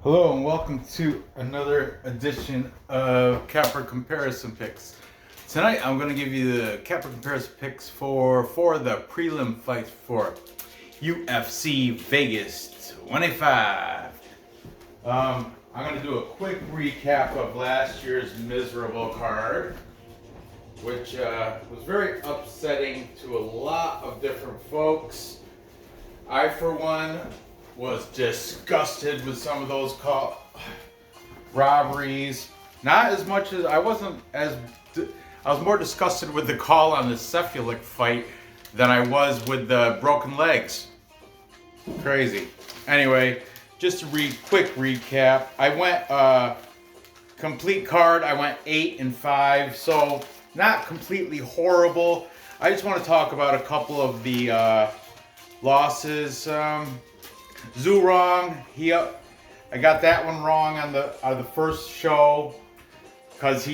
Hello and welcome to another edition of Capper Comparison Picks. Tonight I'm going to give you the Capper Comparison Picks for the prelim fights for UFC Vegas 25. I'm going to do a quick recap of last year's miserable card, which was very upsetting to a lot of different folks. I, for one, was disgusted with some of those robberies. Not as much as I was more disgusted with the call on the Cephalic fight than I was with the broken legs. Crazy. Anyway, just a quick recap. I went complete card. I went 8-5, so not completely horrible. I just want to talk about a couple of the losses. Zurong, I got that one wrong on the first show because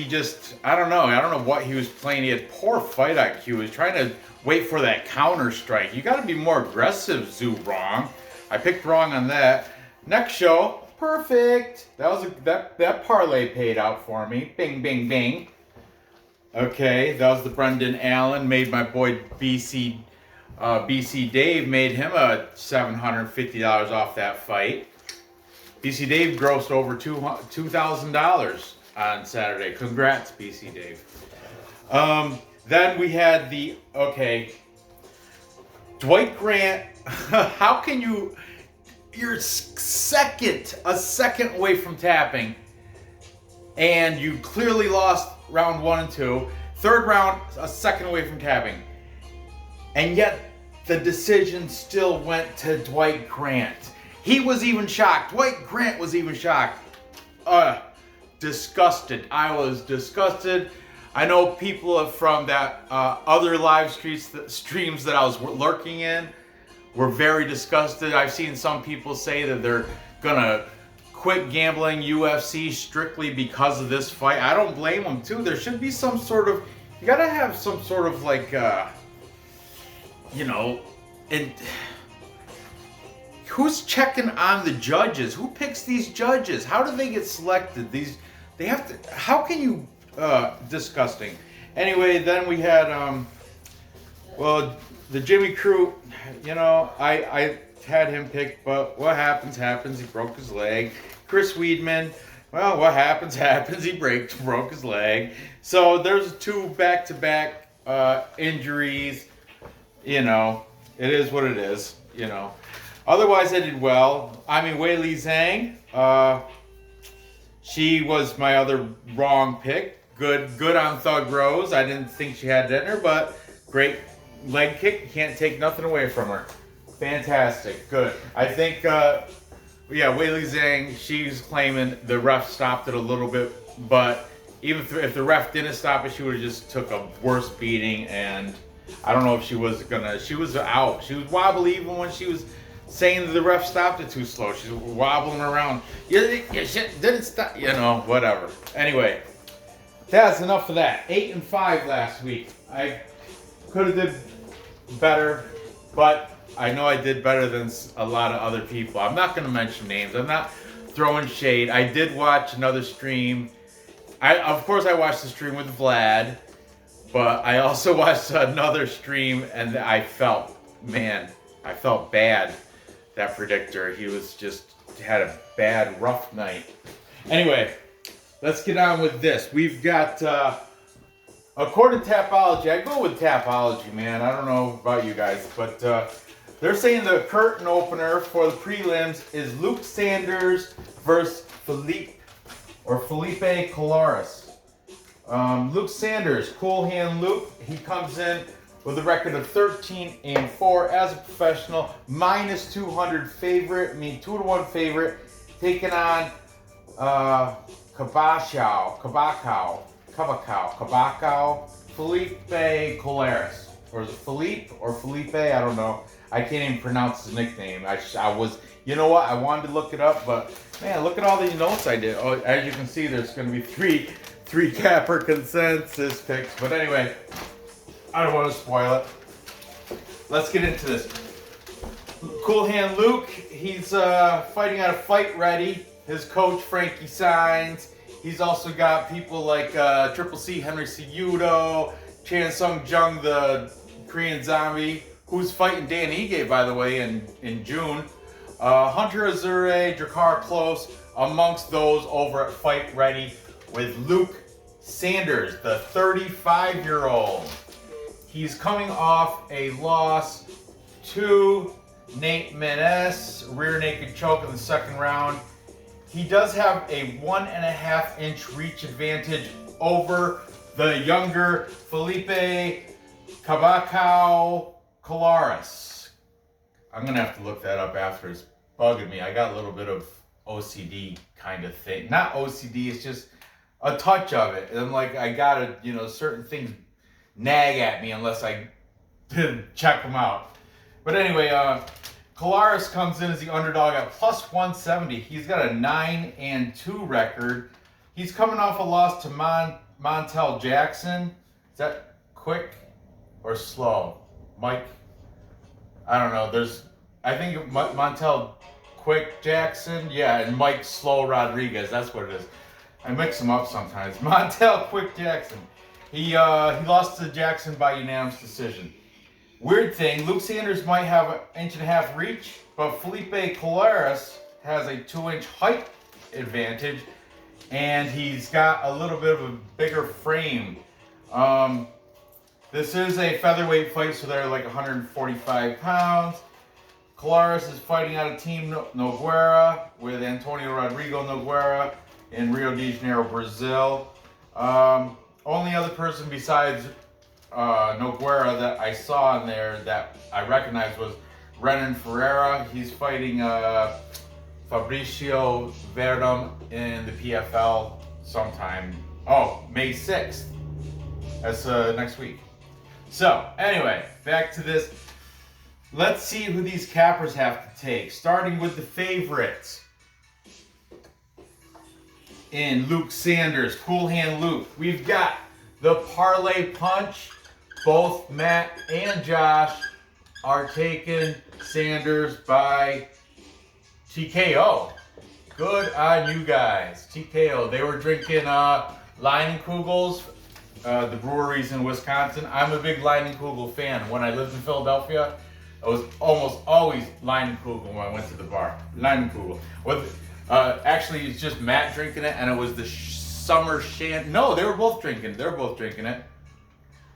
I don't know what he was playing. He had poor fight IQ. He was trying to wait for that counter strike. You got to be more aggressive, Zurong. I picked wrong on that. Next show, perfect. That parlay paid out for me. Bing, bing, bing. Okay, that was the Brendan Allen. Made my boy BC Dave, made him a $750 off that fight. BC Dave grossed over $2,000 on Saturday. Congrats, BC Dave. Then we had Dwight Grant. How can you're a second away from tapping, and you clearly lost round 1 and 2. Third round, a second away from tapping. And yet, the decision still went to Dwight Grant. He was even shocked. Dwight Grant was even shocked. Disgusted. I was disgusted. I know people from that other live streams that I was lurking in were very disgusted. I've seen some people say that they're gonna quit gambling UFC strictly because of this fight. I don't blame them too. There should be some sort of, you gotta have some sort of and who's checking on the judges? Who picks these judges? How do they get selected? How can you, disgusting. Anyway, then we had, the Jimmy Crew, I had him picked, but what happens, he broke his leg. Chris Weidman, well, what happens, he broke his leg. So there's 2 back-to-back injuries. It is what it is, Otherwise, I did well. Weili Zhang, she was my other wrong pick. Good on Thug Rose. I didn't think she had it in her, but great leg kick. You can't take nothing away from her. Fantastic. Good. I think, Weili Zhang, she's claiming the ref stopped it a little bit, but even if the ref didn't stop it, she would have just took a worse beating, and I don't know if she was out. She was wobbly even when she was saying that the ref stopped it too slow. She's wobbling around. You didn't stop, whatever. Anyway, that's enough of that. 8-5 last week. I could have did better, but I know I did better than a lot of other people. I'm not going to mention names. I'm not throwing shade. I did watch another stream. Of course, I watched the stream with Vlad. But I also watched another stream, and I felt bad. That predictor, he had a bad, rough night. Anyway, let's get on with this. We've got, according to Tapology, I go with Tapology, man. I don't know about you guys, but they're saying the curtain opener for the prelims is Luke Sanders versus Felipe Colares. Luke Sanders, cool hand Luke. He comes in with a record of 13-4 as a professional, minus 200 favorite, 2-1 favorite, taking on Kabakau, Felipe Colares. Or is it Philippe or Felipe? I don't know. I can't even pronounce his nickname. I was, I wanted to look it up, but man, look at all these notes I did. Oh, as you can see, there's going to be three capper consensus picks. But anyway, I don't want to spoil it. Let's get into this. Cool hand Luke, he's fighting out of Fight Ready. his coach Frankie Saenz. He's also got people like Triple C, Henry Cejudo, Chan Sung Jung, the Korean Zombie, who's fighting Dan Ige, by the way, in June. Hunter Azure, Drakkar Klose, amongst those over at Fight Ready with Luke Sanders, the 35-year-old. He's coming off a loss to Nate Menes, rear naked choke in the second round. He does have a 1.5-inch reach advantage over the younger Felipe Kamaka Colares. I'm going to have to look that up after. It's bugging me. I got a little bit of OCD kind of thing. Not OCD, it's just a touch of it. And I'm like, I got to, certain things nag at me unless I check them out. But anyway, Colares comes in as the underdog at plus 170. He's got a 9-2 record. He's coming off a loss to Montel Jackson. Is that quick or slow? Mike? I don't know. I think Montel Quick Jackson. Yeah, and Mike Slow Rodriguez. That's what it is. I mix them up sometimes. Montel Quick Jackson. He lost to Jackson by unanimous decision. Weird thing, Luke Sanders might have an 1.5-inch reach, but Felipe Colares has a 2-inch height advantage, and he's got a little bit of a bigger frame. This is a featherweight fight, so they're like 145 pounds. Colares is fighting out of Team Nogueira with Antonio Rodrigo Nogueira in Rio de Janeiro, Brazil. Only other person besides Nogueira that I saw in there that I recognized was Renan Ferreira. He's fighting Fabricio Verdum in the PFL sometime. Oh, May 6th. That's next week. So, anyway, back to this. Let's see who these cappers have to take. Starting with the favorites. In Luke Sanders, Cool Hand Luke. We've got the Parlay Punch. Both Matt and Josh are taking Sanders by TKO. Good on you guys. TKO. They were drinking Leinenkugels, the breweries in Wisconsin. I'm a big Leinenkugel fan. When I lived in Philadelphia, I was almost always Leinenkugel when I went to the bar. Leinenkugel. Actually, it's just Matt drinking it, and it was the Summer Shanty. No, they were both drinking. They're both drinking it.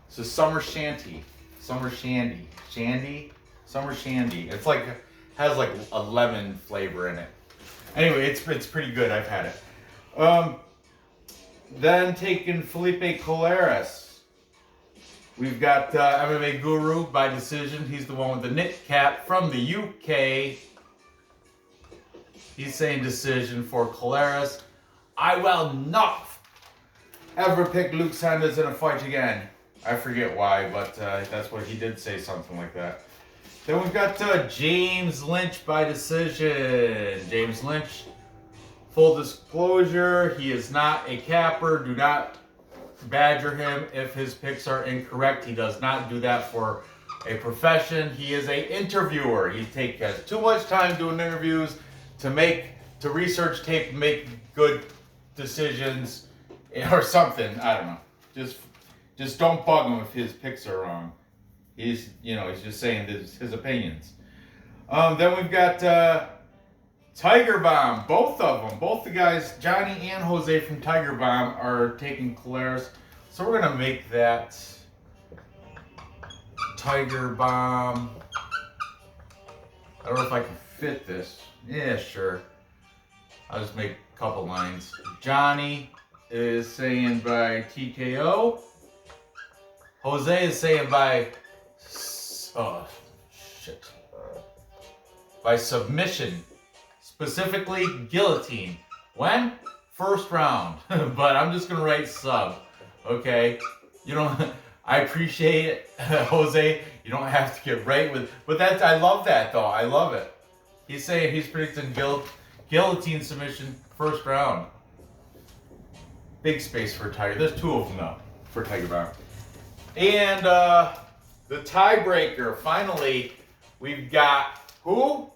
It's a Summer Shanty. Summer Shandy. Shandy? Summer Shandy. It's like, has like a lemon flavor in it. Anyway, it's pretty good. I've had it. Then taking Felipe Colares. We've got MMA Guru by decision. He's the one with the knit cap from the UK. He's saying decision for Colares. I will not ever pick Luke Sanders in a fight again. I forget why, but that's what he did say, something like that. Then we've got James Lynch by decision. James Lynch, full disclosure, he is not a capper. Do not badger him if his picks are incorrect. He does not do that for a profession. He is an interviewer. He has too much time doing interviews to research tape, make good decisions or something. I don't know. Just don't bug him if his picks are wrong. He's just saying his opinions. Then we've got Tiger Bomb. Both of them, both the guys, Johnny and Jose from Tiger Bomb, are taking Colares. So we're gonna make that Tiger Bomb. I don't know if I can fit this. Yeah, sure. I'll just make a couple lines. Johnny is saying by TKO. Jose is saying by by submission, specifically guillotine. When? First round. But I'm just gonna write sub. Okay. I appreciate it, Jose. You don't have to get right with, but I love that though. I love it. He's saying he's predicting guillotine submission first round. Big space for Tiger. There's two of them though for Tiger Bomb. And the tiebreaker, finally, we've got who?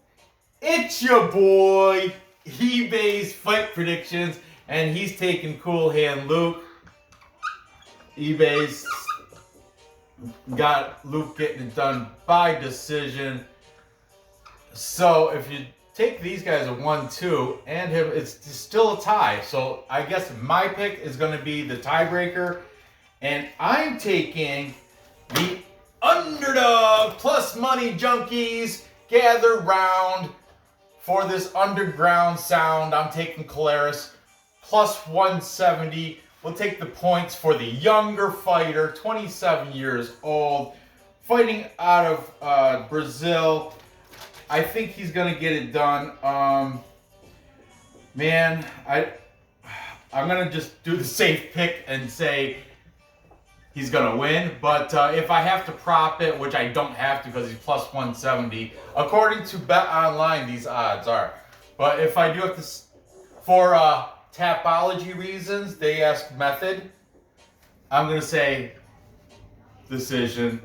It's your boy. eBay's fight predictions, and he's taking Cool Hand Luke. eBay's got Luke getting it done by decision. So if you take these guys at 1-2 and him, it's still a tie. So I guess my pick is going to be the tiebreaker, and I'm taking the underdog. Plus money junkies, gather round for this underground sound. I'm taking Colares plus 170. We'll take the points for the younger fighter, 27 years old, fighting out of Brazil. I think he's gonna get it done. Man, I'm gonna just do the safe pick and say he's gonna win. But if I have to prop it, which I don't have to because he's plus 170, according to Bet Online, these odds are. But if I do have to, for Tapology reasons, they ask method, I'm gonna say decision.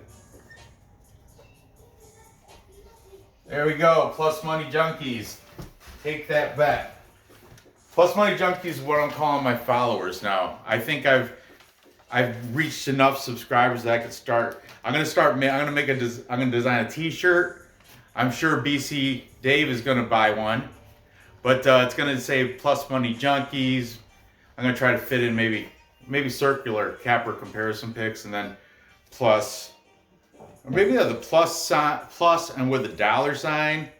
There we go. Plus money junkies. Take that bet. Plus money junkies is what I'm calling my followers now. I think I've reached enough subscribers that I could start. I'm gonna design a T-shirt. I'm sure BC Dave is gonna buy one, but it's gonna say plus money junkies. I'm gonna try to fit in maybe circular capper comparison picks, and then plus. Or maybe the plus and with a dollar sign.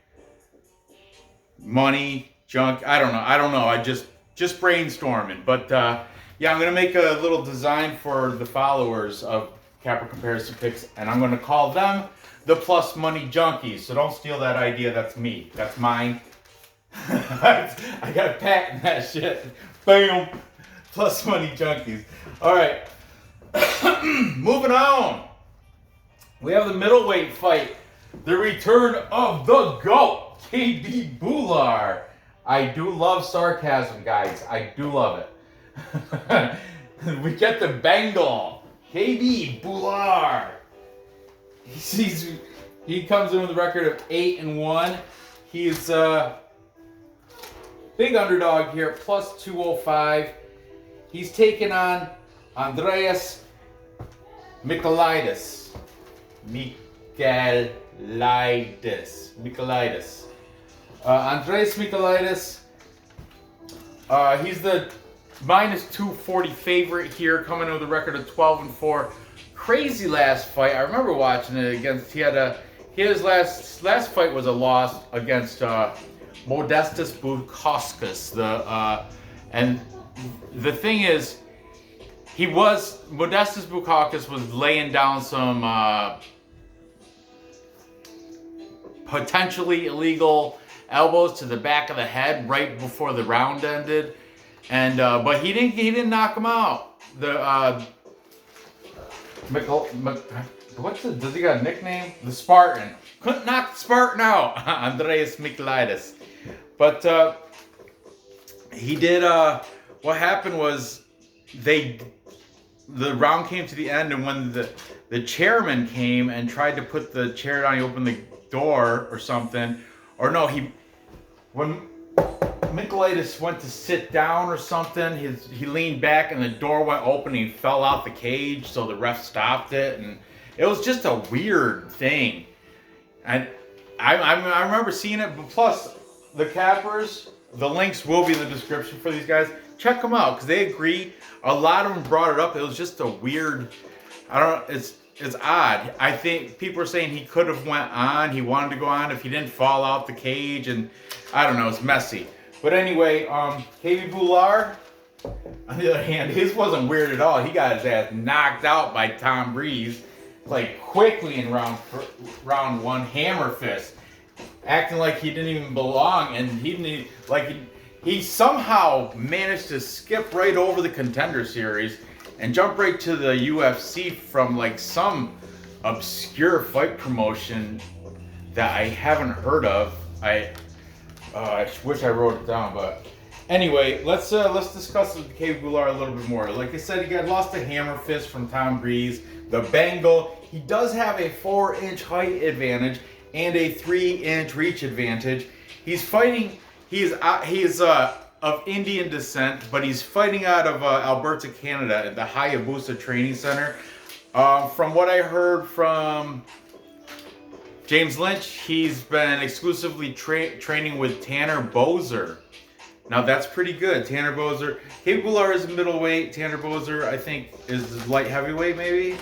Money, junk, I don't know. I just brainstorming. But yeah, I'm gonna make a little design for the followers of Capper Comparison Picks, and I'm gonna call them the Plus Money Junkies. So don't steal that idea, that's me. That's mine. I got a patent that shit. Bam! Plus Money Junkies. Alright. Moving on. We have the middleweight fight. The return of the GOAT, KB Bhullar. I do love sarcasm, guys. I do love it. We get the Bengal, KB Bhullar. He comes in with a record of 8-1. He's a big underdog here, plus 205. He's taking on Andreas Michailidis. Andreas Michailidis. He's the minus 240 favorite here, coming in with a record of 12-4. Crazy last fight. I remember watching it against. His last fight was a loss against Modestas Bukauskas. And the thing is, Modestas Bukauskas was laying down some potentially illegal elbows to the back of the head right before the round ended, and but he didn't knock him out. Does he got a nickname? The Spartan. Couldn't knock the Spartan out. Andreas Michailidis. But he did. What happened was the round came to the end, and when the chairman came and tried to put the chair down, he opened the door or something, or no, when Michailidis went to sit down or something, he leaned back and the door went open and he fell out the cage, so the ref stopped it, and it was just a weird thing. And I remember seeing it, but plus the cappers, the links will be in the description for these guys. Check them out because they agree. A lot of them brought it up. It was just a weird, I don't know, it's odd. I think people are saying he could have went on. He wanted to go on if he didn't fall out the cage, and I don't know. It's messy. But anyway, KB Bhullar, on the other hand, his wasn't weird at all. He got his ass knocked out by Tom Breeze, like quickly in round one, hammer fist, acting like he didn't even belong, and he somehow managed to skip right over the Contender Series and jump right to the UFC from like some obscure fight promotion that I haven't heard of. I wish I wrote it down, but anyway, let's discuss KB Bhullar a little bit more. Like I said, he lost a hammer fist from Tom Breeze, the Bengal. He does have a 4-inch height advantage and a 3-inch reach advantage. He he is of Indian descent, but he's fighting out of Alberta, Canada, at the Hayabusa Training Center. From what I heard from James Lynch, he's been exclusively training with Tanner Boser. Now that's pretty good. Tanner Boser. Bhullar is middleweight. Tanner Boser, I think, is light heavyweight, maybe.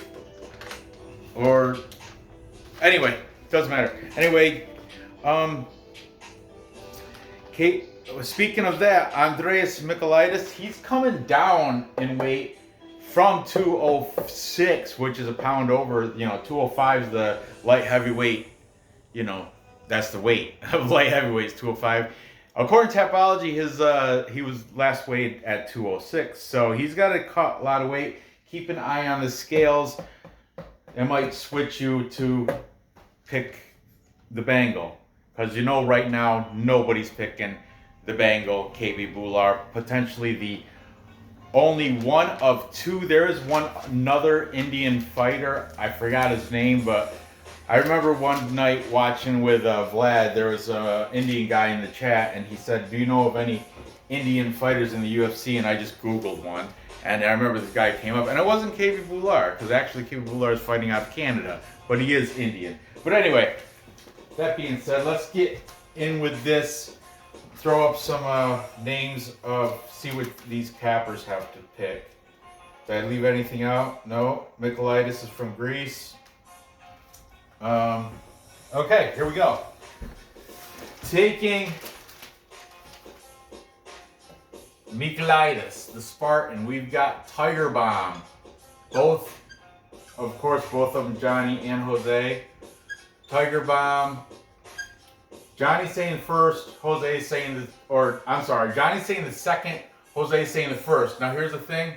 Or anyway, doesn't matter. Anyway, Kate. Speaking of that, Andreas Michailidis, he's coming down in weight from 206, which is a pound over. 205 is the light heavyweight. That's the weight of light heavyweights, 205. According to Tapology, he was last weighed at 206, so he's got to cut a lot of weight. Keep an eye on the scales. It might switch you to pick the Bengal, because right now nobody's picking the Bengal, KB Bhullar, potentially the only one of two. There is another Indian fighter. I forgot his name, but I remember one night watching with Vlad, there was an Indian guy in the chat, and he said, do you know of any Indian fighters in the UFC? And I just Googled one, and I remember this guy came up, and it wasn't KB Bhullar, because actually KB Bhullar is fighting out of Canada, but he is Indian. But anyway, that being said, let's get in with this. Throw up some names see what these cappers have to pick. Did I leave anything out? No. Michailidis is from Greece. Okay, here we go. Taking Michailidis, the Spartan, we've got Tiger Bomb. Both of them, Johnny and Jose. Tiger Bomb. Johnny's saying first, Jose's saying Johnny's saying the second, Jose's saying the first. Now here's the thing.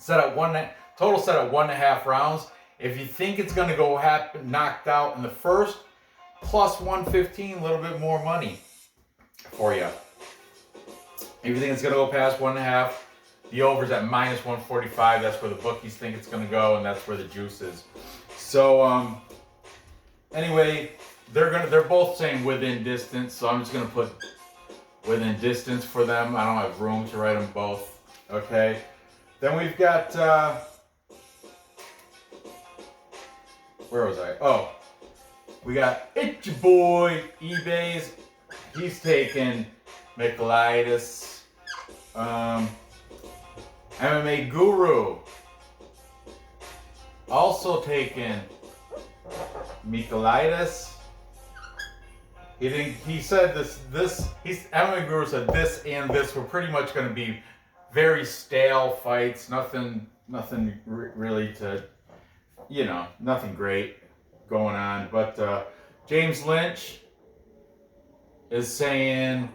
Total set at 1.5 rounds. If you think it's gonna go knocked out in the first, plus 115, a little bit more money for you. If you think it's gonna go past 1.5, the over's at minus 145. That's where the bookies think it's gonna go, and that's where the juice is. So anyway. They're both saying within distance, so I'm just gonna put within distance for them. I don't have room to write them both. Okay. Then we've got where was I? Oh, we got It's Your Boy eBay's. He's taking Michailidis. MMA Guru also taking Michailidis. He said MMA Guru said this and this were pretty much going to be very stale fights. Nothing really to, nothing great going on. But James Lynch is saying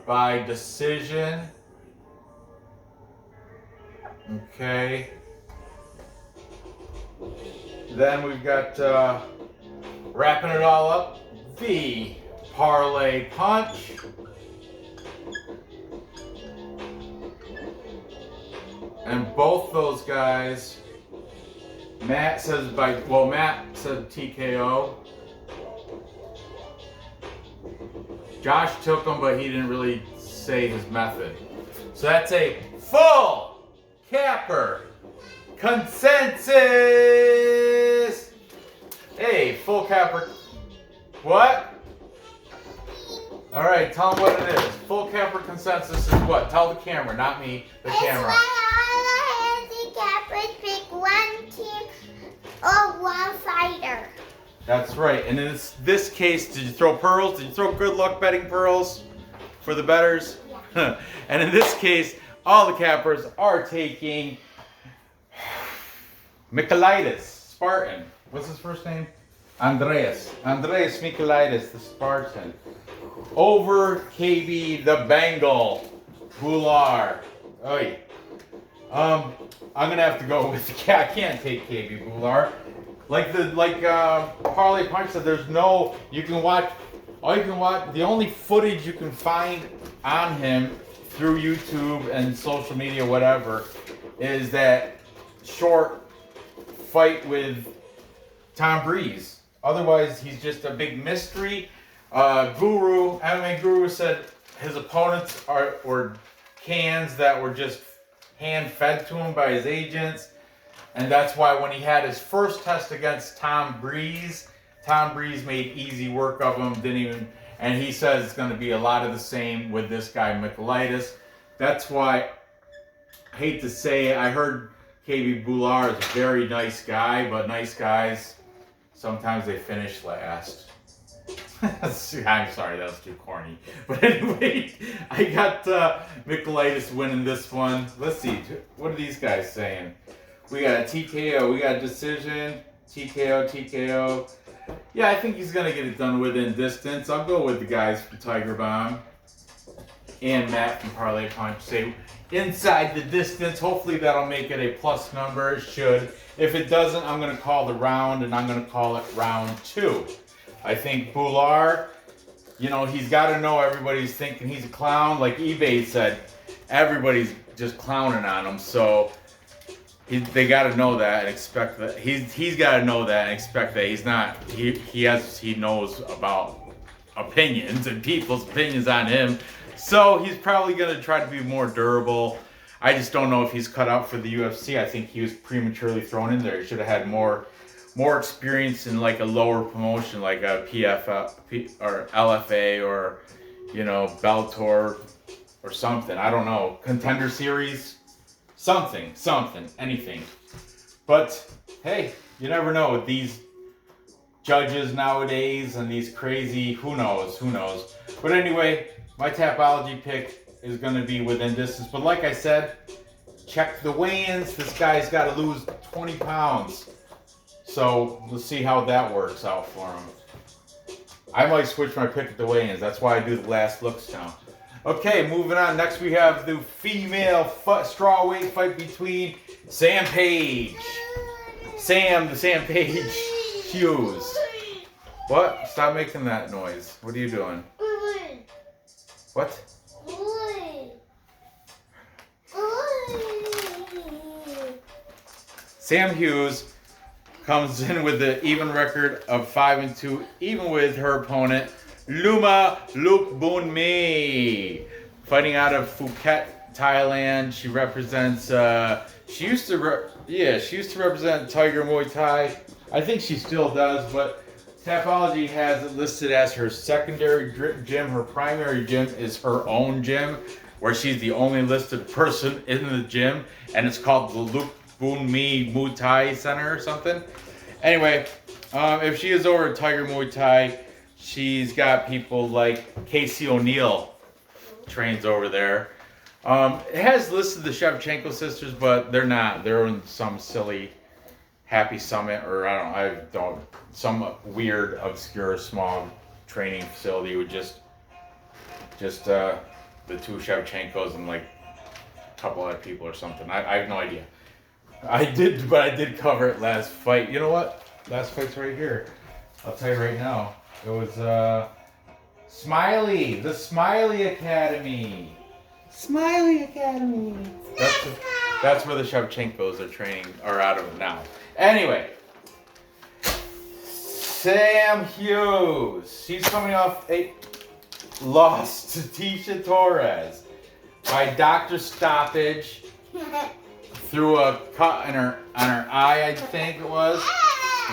by decision. Okay. Then we've got wrapping it all up, the Parlay Punch. And both those guys, Matt said TKO. Josh took him, but he didn't really say his method. So that's a full capper consensus. Hey, full capper. What? All right, tell them what it is. Full capper consensus is what? Tell the camera, not me, the camera. It's when all the handicappers pick one team or one fighter. That's right. And in this case, did you throw pearls? Did you throw good luck betting pearls for the bettors? Yeah. And in this case, all the cappers are taking Michailidis, Spartan. What's his first name? Andreas Michailidis, the Spartan. Over KB, the Bengal, Bhullar. Oy. I'm gonna have to go with I can't take KB Bhullar. Like Parlay Punch said, there's no the only footage you can find on him through YouTube and social media, whatever, is that short fight with Tom Breeze. Otherwise, he's just a big mystery. MMA Guru said his opponents were cans that were just hand fed to him by his agents. And that's why when he had his first test against Tom Breeze made easy work of him, and he says it's going to be a lot of the same with this guy, Michailidis. That's why, I hate to say it, I heard KB Bhullar is a very nice guy, but nice guys, sometimes they finish last. I'm sorry, that was too corny. But anyway, I got Michailidis winning this one. Let's see, what are these guys saying? We got a TKO, we got a decision, TKO. Yeah, I think he's going to get it done within distance. I'll go with the guys from Tiger Bomb and Matt from Parlay Punch. Say inside the distance. Hopefully that'll make it a plus number. It should. If it doesn't, I'm going to call the round, and I'm going to call it round 2. I think Bhullar, he's got to know everybody's thinking he's a clown. Like eBay said, everybody's just clowning on him. So they got to know that and expect that. He's got to know that and expect that he's not. He knows about opinions and people's opinions on him. So he's probably going to try to be more durable. I just don't know if he's cut out for the UFC. I think he was prematurely thrown in there. He should have had more experience in like a lower promotion, like a or LFA or Bellator or something. I don't know, Contender Series, something, anything. But hey, you never know with these judges nowadays and these crazy who knows. But anyway, my Tapology pick is going to be within distance. But like I said, check the weigh-ins. This guy's got to lose 20 pounds. So let's see how that works out for him. I might switch my pick at the weigh-ins. That's why I do the last looks now. Okay, moving on. Next we have the female strawweight fight between Sam Page. The Sam Page Hughes. What? Stop making that noise. What are you doing? What? Sam Hughes comes in with the even record of 5-2, even with her opponent Loma Lookboonmee, fighting out of Phuket, Thailand. She represents. She used to represent Tiger Muay Thai. I think she still does, but Tapology has it listed as her secondary gym. Her primary gym is her own gym, where she's the only listed person in the gym, and it's called the Lookboonmee Muay Thai Center or something. Anyway, if she is over at Tiger Muay Thai, she's got people like Casey O'Neill trains over there. It has listed the Shevchenko sisters, but they're not. They're in some silly Happy Summit or some weird, obscure, small training facility with just the two Shevchenkos and like a couple other people or something. I have no idea. I did cover it last fight. You know what? Last fight's right here. I'll tell you right now. It was the Smiley Academy. Smiley Academy. That's where the Shevchenkos are out of now. Anyway, Sam Hughes. She's coming off a loss to Tisha Torres by doctor stoppage through a cut on her eye, I think it was.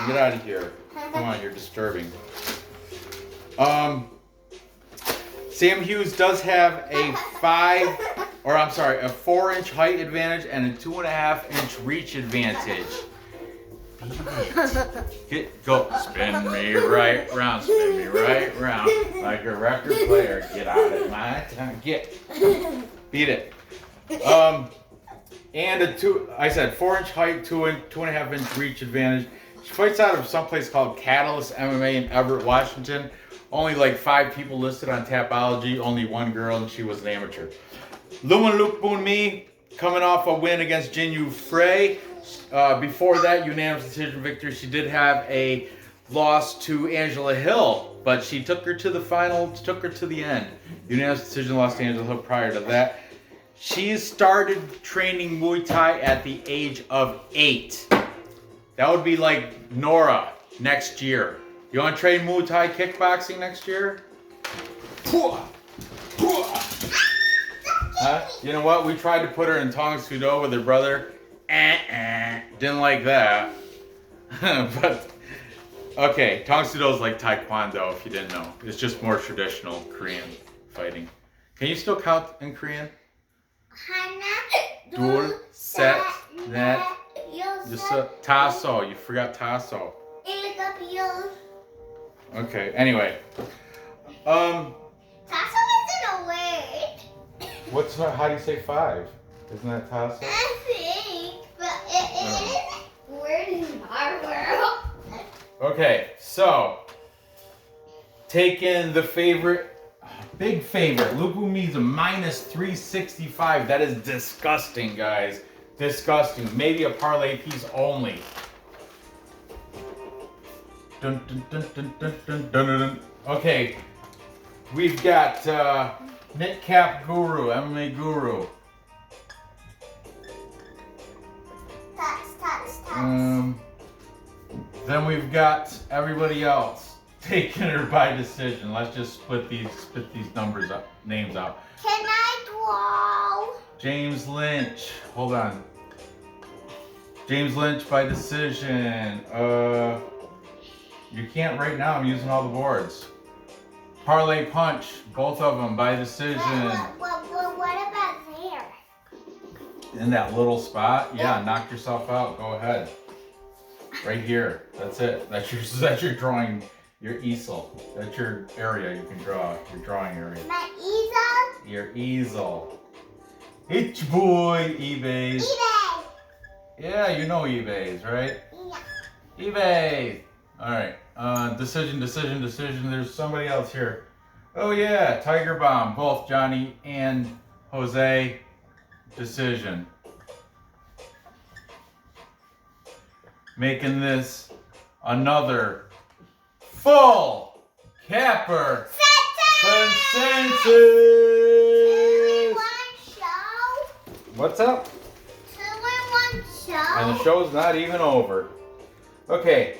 Get out of here. Come on, you're disturbing. Sam Hughes does have a 4-inch height advantage and a 2.5-inch reach advantage. Go, spin me right round, like a record player. Get out of my time, beat it. And a 4-inch height, 2.5-inch reach advantage. She fights out of someplace called Catalyst MMA in Everett, Washington. Only like 5 people listed on Tapology, only 1 girl, and she was an amateur. Loma Lookboonmee coming off a win against Jinyu Frey. Before that, unanimous decision victory. She did have a loss to Angela Hill, but she took her to the final, took her to the end. Unanimous decision lost to Angela Hill prior to that. She started training Muay Thai at the age of 8. That would be like Nora next year. You want to train Muay Thai kickboxing next year? Huh? You know what? We tried to put her in Tong Sudo with her brother. Didn't like that. But, okay, Tong Sudo is like Taekwondo, if you didn't know. It's just more traditional Korean fighting. Can you still count in Korean? 둘, 셋, 넷, 여섯, 다섯. You forgot 다섯. Okay, anyway. Tasso isn't a word. How do you say 5? Isn't that tasso? I think, but it isn't a word in our world. Okay, so taking the big favorite. Lookboonmee's a minus 365. That is disgusting, guys. Disgusting. Maybe a parlay piece only. Dun, dun, dun, dun, dun, dun, dun, dun. Okay, we've got Knit Cap Guru, MMA Guru. Then we've got everybody else taking her by decision. Let's just split these names out. Can I draw? James Lynch. Hold on. James Lynch by decision. You can't right now. I'm using all the boards. Parlay Punch. Both of them by decision. What about there? In that little spot? Yeah, knock yourself out. Go ahead. Right here. That's it. That's your drawing. Your easel. That's your area you can draw. Your drawing area. My easel? Your easel. It's your boy, eBay's. eBay. Yeah, you know eBay's, right? Yeah. eBay. All right. Decision. There's somebody else here. Oh yeah, Tiger Bomb. Both Johnny and Jose. Decision. Making this another full capper consensus. What's up? 2-in-1 show. And the show's not even over. Okay.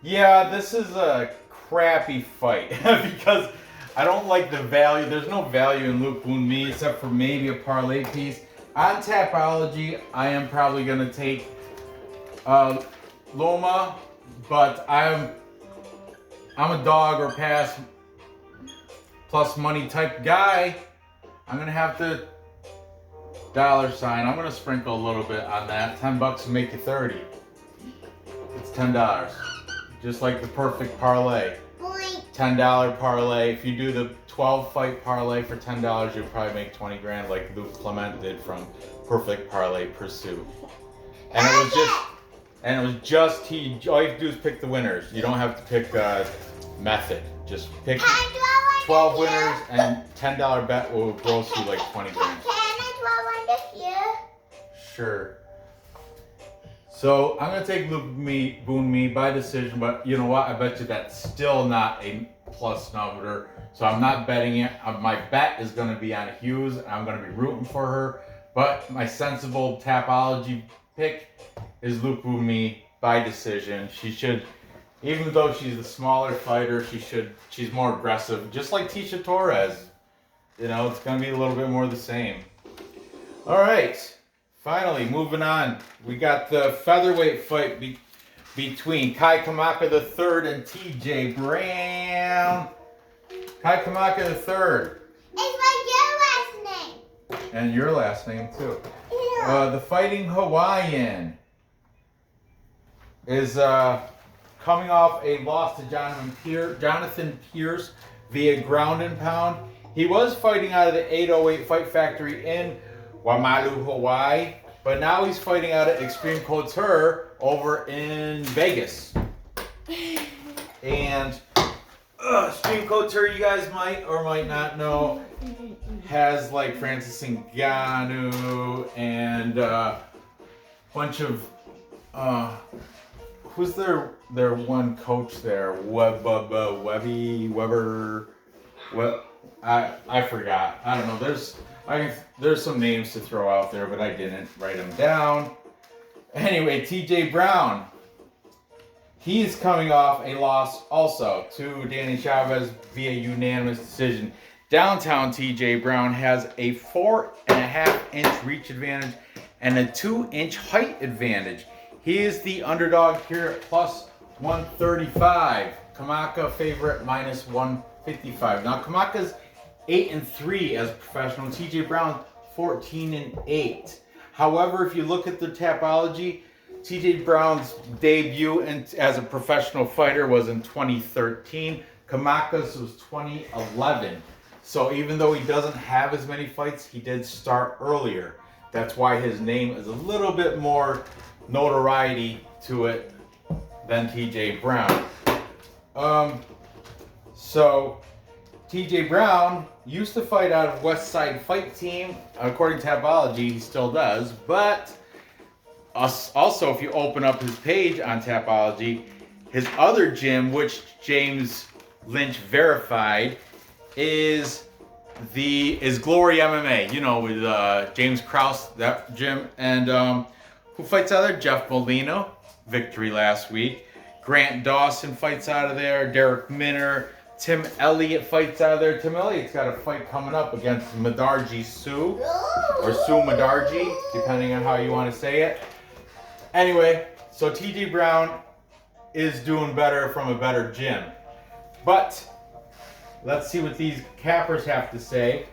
Yeah, this is a crappy fight because I don't like the value. There's no value in Lookboonmee except for maybe a parlay piece. On Tapology, I am probably gonna take Loma, but I'm a dog or pass plus money type guy. I'm gonna have to $sign. I'm gonna sprinkle a little bit on that. $10 will make you 30. It's $10. Just like the perfect parlay. $10 parlay. If you do the 12 fight parlay for $10, you'll probably make 20 grand like Luke Clement did from Perfect Parlay Pursuit. And it was just all you have to do is pick the winners. You don't have to pick method. Just pick 12 winners and $10 bet will gross you like 20 grand. Can I draw one here? Sure. So I'm gonna take Lookboonmee by decision, but you know what? I bet you that's still not a plus number. So I'm not betting it. My bet is gonna be on Hughes. I'm gonna be rooting for her. But my sensible Tapology pick is Lookboonmee by decision. She should, even though she's the smaller fighter, she's more aggressive, just like Tisha Torres. You know, it's gonna be a little bit more the same. All right. Finally, moving on, we got the featherweight fight between Kamaka III and TJ Brown. Kamaka III. It's like your last name. And your last name too. Yeah. The Fighting Hawaiian is coming off a loss to Jonathan Pierce via ground and pound. He was fighting out of the 808 Fight Factory in Wamalu, Hawaii, but now he's fighting out at Extreme Couture over in Vegas. And Extreme Couture, you guys might or might not know, has like Francis Ngannou and a bunch of who's their one coach there? Weber. I forgot. I don't know. There's some names to throw out there, but I didn't write them down. Anyway, TJ Brown. He's coming off a loss also to Danny Chavez via unanimous decision. Downtown TJ Brown has a 4.5-inch reach advantage and a 2-inch height advantage. He is the underdog here at plus 135. Kamaka favorite minus 155. Now Kamaka's 8-3 as a professional. TJ Brown 14-8. However, if you look at the Tapology, TJ Brown's debut as a professional fighter was in 2013. Kamaka's was 2011. So even though he doesn't have as many fights, he did start earlier. That's why his name is a little bit more notoriety to it than TJ Brown. So TJ Brown used to fight out of West Side Fight Team. According to Tapology, he still does. But also, if you open up his page on Tapology, his other gym, which James Lynch verified, is Glory MMA. You know, with James Krause, that gym. And who fights out of there? Jeff Molina, victory last week. Grant Dawson fights out of there. Derek Minner. Tim Elliott fights out of there. Tim Elliott's got a fight coming up against Madarji Sue, or Sue Madarji, depending on how you want to say it. Anyway, so TJ Brown is doing better from a better gym. But let's see what these cappers have to say.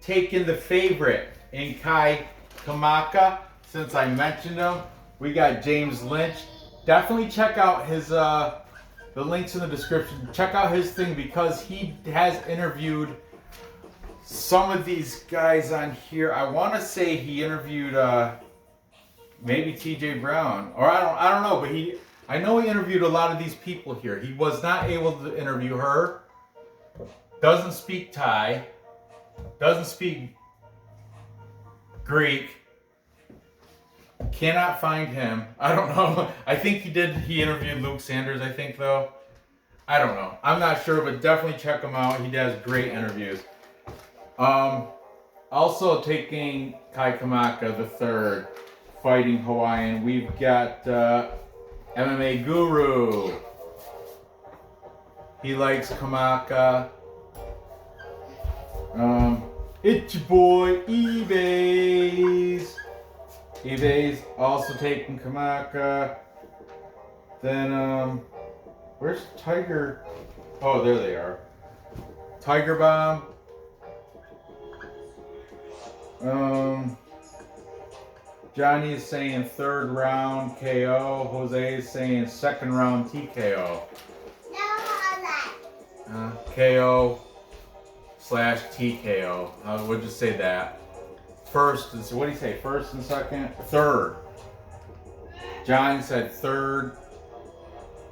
Taking the favorite in Kai Kamaka, since I mentioned him, we got James Lynch. Definitely check out his the link's in the description. Check out his thing because he has interviewed some of these guys on here. I want to say he interviewed maybe TJ Brown, or I don't know, but I know he interviewed a lot of these people here. He was not able to interview her. Doesn't speak Thai. Doesn't speak Greek. Cannot find him. I don't know. I think he interviewed Luke Sanders, I think, though. I don't know. I'm not sure, but definitely check him out. He does great interviews. Also taking Kai Kamaka the third, fighting Hawaiian. We've got MMA Guru. He likes Kamaka. It's your boy eBay's also taking Kamaka. Then, where's Tiger? Oh, there they are. Tiger Bomb. Johnny is saying third round KO. Jose is saying second round TKO. KO / TKO. We'll just say that. First, what do you say? First and second? Third. John said third.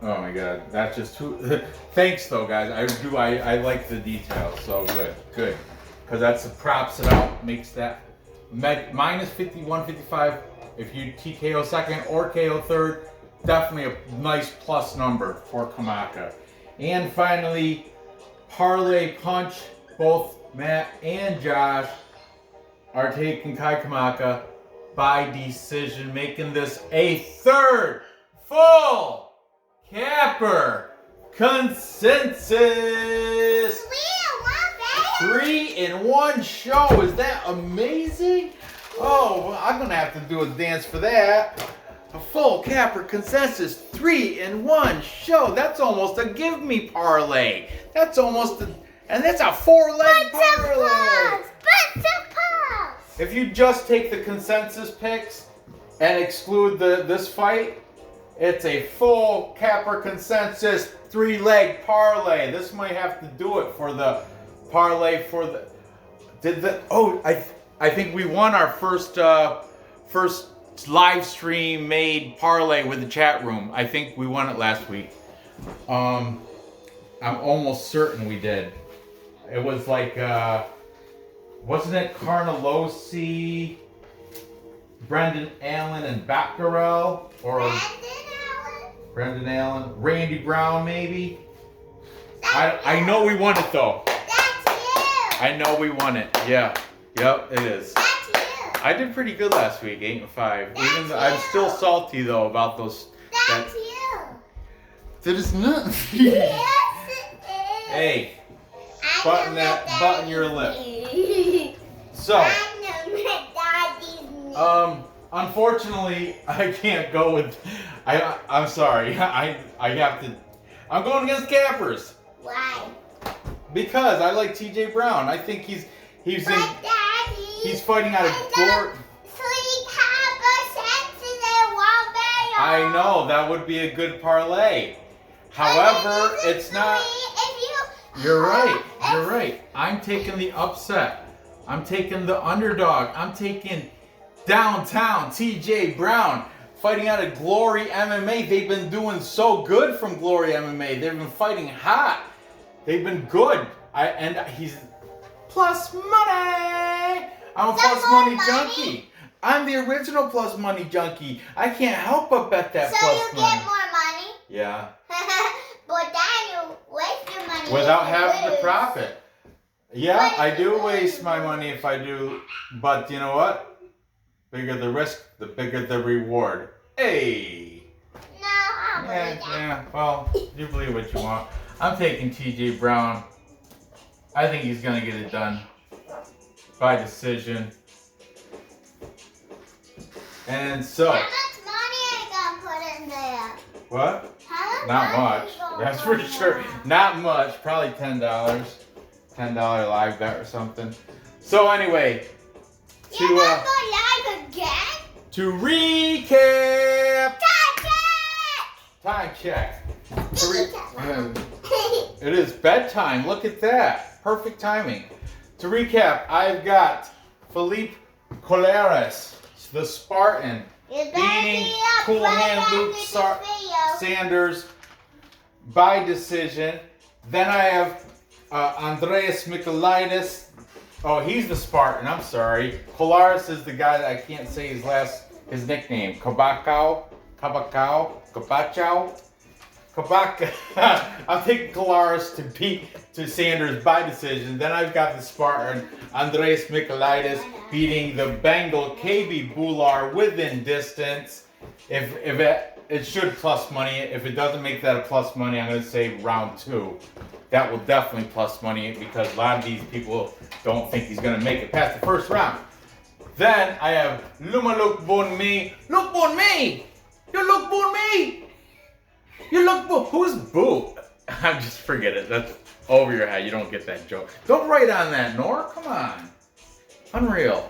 Oh my god, that's just too. Thanks though, guys. I like the details. So good. Because that's the props it out, makes that minus 51, 55. If you TKO second or KO third, definitely a nice plus number for Kamaka. And finally, Parlay Punch. Both Matt and Josh are taking Kai Kamaka by decision, making this a third full capper consensus. 3-in-1 show. Is that amazing? Oh, I'm gonna have to do a dance for that. A full capper consensus 3-in-1 show. That's almost a give me parlay. That's almost and that's a 4-leg parlay. If you just take the consensus picks and exclude this fight, it's a full capper consensus 3-leg parlay. This might have to do it for the parlay for the. I think we won our first live stream made parlay with the chat room. I think we won it last week. I'm almost certain we did. It was like, wasn't it Carnelosi, Brendan Allen, and Batgarel? Or Brendan Allen? Randy Brown, maybe? I know we won it, though. That's you. I know we won it. Yeah. Yep, it is. That's you. I did pretty good last week, 8-5. Even though I'm still salty, though, about those. That's you. That is not. Yes, it is. Hey, I button know that, my button your lip. daddy's So, I know my daddy's name. unfortunately, I can't go with. I'm sorry. I have to. I'm going against Cappers Why? because I like T.J. Brown. I think he's in. My daddy. He's fighting out of glory. I know that would be a good parlay. However, it's not. You're right. You're right. I'm taking the upset. I'm taking the underdog. I'm taking downtown TJ Brown fighting out of Glory MMA. They've been doing so good from Glory MMA. They've been fighting hot. They've been good. And he's plus money. I'm a plus money junkie. I'm the original plus money junkie. I can't help but bet that plus money. So you get more money? Yeah. But then you waste your money. Without having the profit. Yeah, I do waste my money if I do. But you know what? Bigger the risk, the bigger the reward. Hey. No, I'll believe that. Yeah, well, you believe what you want. I'm taking TJ Brown. I think he's going to get it done by decision. And so. How much money I gonna put in there? What? How Not money much. you gonna That's put for in sure. there? Not much. Probably $10. $10 live bet or something. So anyway, You're not going live again? to recap. Time Time check. check. It is bedtime. Look at that. Perfect timing. To recap, I've got Felipe Colares, the Spartan, beating Cool Hand Luke Sanders by decision. Then I have Andreas Michailidis. Oh, he's the Spartan. I'm sorry. Colares is the guy that I can't say his nickname. Kabaka. I'm taking Colares to Sanders by decision. Then I've got the Spartan Andreas Michailidis beating the Bengal KB Bhullar within distance. If it should plus money. If it doesn't make that a plus money, I'm going to say round 2. That will definitely plus money because a lot of these people don't think he's going to make it past the first round. Then I have Loma Lookboonmee. Lookboonmee! You Lookboonmee! You look, who's Boo? I'm just forget it. That's over your head. You don't get that joke. Don't write on that, Nora. Come on. Unreal.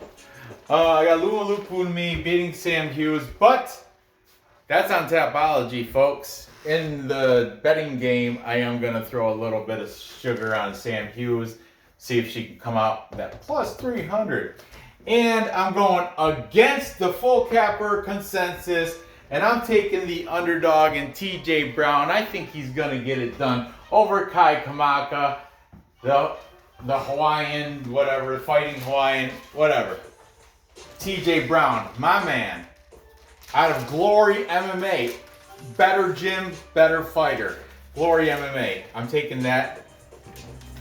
I got Lookboonmee beating Sam Hughes, but that's on Tapology, folks. In the betting game, I am going to throw a little bit of sugar on Sam Hughes, see if she can come out that plus 300. And I'm going against the full capper consensus. And I'm taking the underdog in TJ Brown. I think he's going to get it done over Kamaka, the Hawaiian, whatever, fighting Hawaiian, whatever. TJ Brown, my man, out of Glory MMA. Better gym, better fighter. Glory MMA. I'm taking that.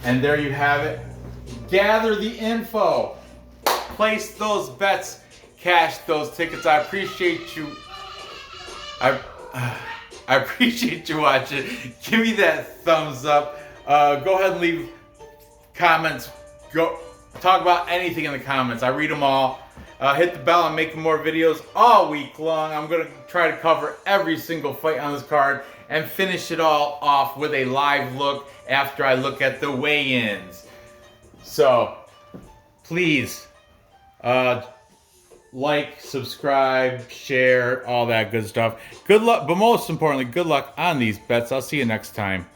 And there you have it. Gather the info. Place those bets. Cash those tickets. I appreciate you. I appreciate you watching. Give me that thumbs up. Go ahead and leave comments. Go talk about anything in the comments. I read them all. Hit the bell. I'm making more videos all week long. I'm going to try to cover every single fight on this card and finish it all off with a live look after I look at the weigh-ins. So, please, like, subscribe, share, all that good stuff. Good luck, but most importantly, good luck on these bets. I'll see you next time.